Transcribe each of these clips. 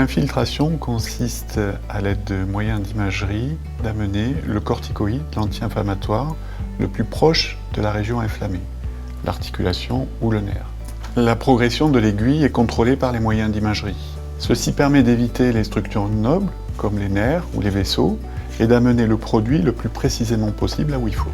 L'infiltration consiste, à l'aide de moyens d'imagerie, d'amener le corticoïde, l'anti-inflammatoire, le plus proche de la région inflammée, l'articulation ou le nerf. La progression de l'aiguille est contrôlée par les moyens d'imagerie. Ceci permet d'éviter les structures nobles, comme les nerfs ou les vaisseaux, et d'amener le produit le plus précisément possible là où il faut.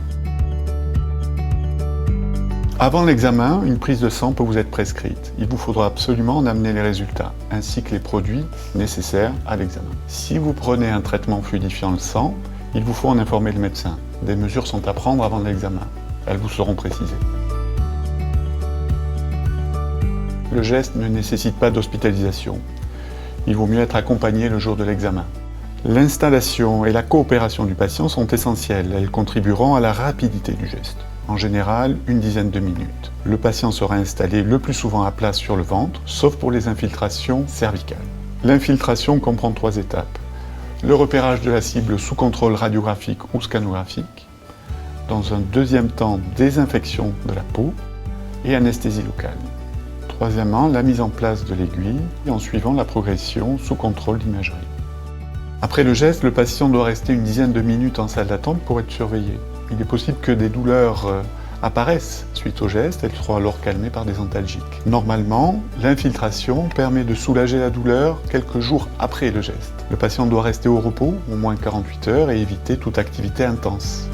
Avant l'examen, une prise de sang peut vous être prescrite. Il vous faudra absolument en amener les résultats, ainsi que les produits nécessaires à l'examen. Si vous prenez un traitement fluidifiant le sang, il vous faut en informer le médecin. Des mesures sont à prendre avant l'examen. Elles vous seront précisées. Le geste ne nécessite pas d'hospitalisation. Il vaut mieux être accompagné le jour de l'examen. L'installation et la coopération du patient sont essentielles. Elles contribueront à la rapidité du geste. En général, une dizaine de minutes. Le patient sera installé le plus souvent à plat sur le ventre, sauf pour les infiltrations cervicales. L'infiltration comprend 3 étapes. Le repérage de la cible sous contrôle radiographique ou scanographique. Dans un deuxième temps, désinfection de la peau et anesthésie locale. Troisièmement, la mise en place de l'aiguille en suivant la progression sous contrôle d'imagerie. Après le geste, le patient doit rester une dizaine de minutes en salle d'attente pour être surveillé. Il est possible que des douleurs apparaissent suite au geste, elles seront alors calmées par des antalgiques. Normalement, l'infiltration permet de soulager la douleur quelques jours après le geste. Le patient doit rester au repos, au moins 48 heures, et éviter toute activité intense.